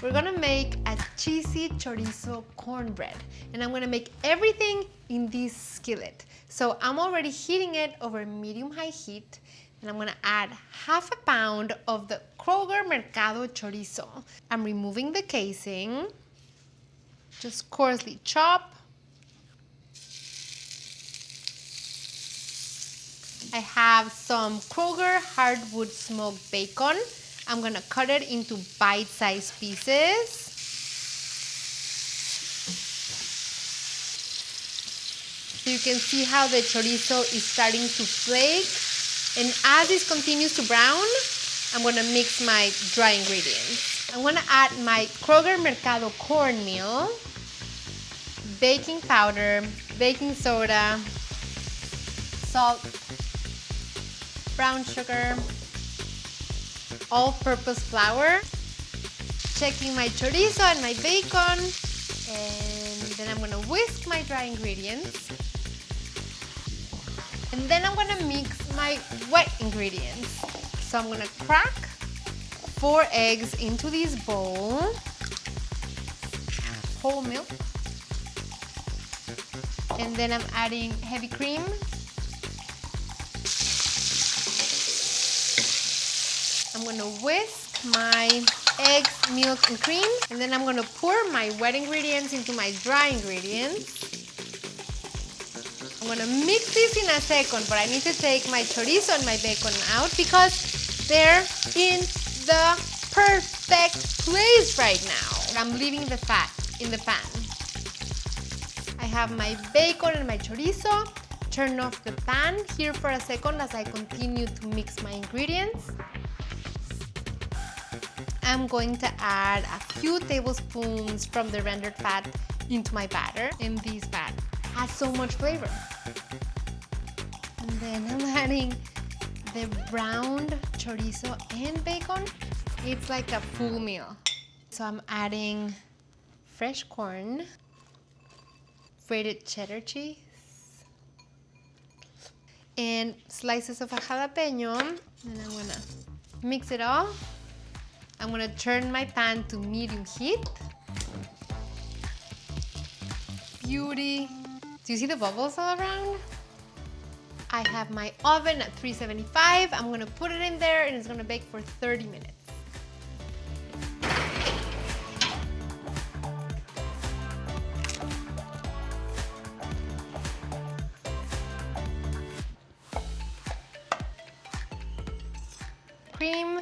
we're gonna make a cheesy chorizo cornbread. And I'm gonna make everything in this skillet. So I'm already heating it over medium-high heat. And I'm gonna add half a pound of the Kroger Mercado chorizo. I'm removing the casing. Just coarsely chop. I have some Kroger hardwood smoked bacon. I'm gonna cut it into bite-sized pieces. So you can see how the chorizo is starting to flake. And as this continues to brown, I'm gonna mix my dry ingredients. I'm gonna add my Kroger Mercado cornmeal, baking powder, baking soda, salt, brown sugar, all-purpose flour, checking my chorizo and my bacon, and then I'm gonna whisk my dry ingredients. And then I'm gonna mix my wet ingredients. So I'm gonna crack 4 eggs into this bowl, whole milk, and then I'm adding heavy cream. I'm gonna whisk my eggs, milk, and cream, and then I'm gonna pour my wet ingredients into my dry ingredients. I'm gonna mix this in a second, but I need to take my chorizo and my bacon out because they're in the perfect place right now. I'm leaving the fat in the pan. I have my bacon and my chorizo. Turn off the pan here for a second as I continue to mix my ingredients. I'm going to add a few tablespoons from the rendered fat into my batter, and this fat has so much flavor. And then I'm adding the browned chorizo and bacon. It's like a full meal. So I'm adding fresh corn, grated cheddar cheese, and slices of a jalapeño. And I'm gonna mix it all. I'm gonna turn my pan to medium heat. Beauty. Do you see the bubbles all around? I have my oven at 375. I'm gonna put it in there and it's gonna bake for 30 minutes. Cream,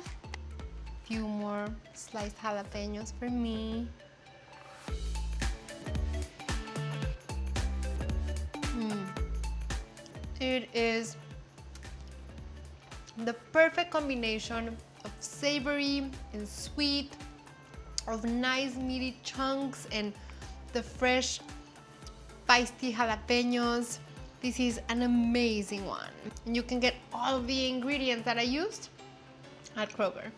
few more sliced jalapeños for me. It is the perfect combination of savory and sweet, of nice meaty chunks and the fresh feisty jalapeños. This is an amazing one. And you can get all the ingredients that I used at Kroger.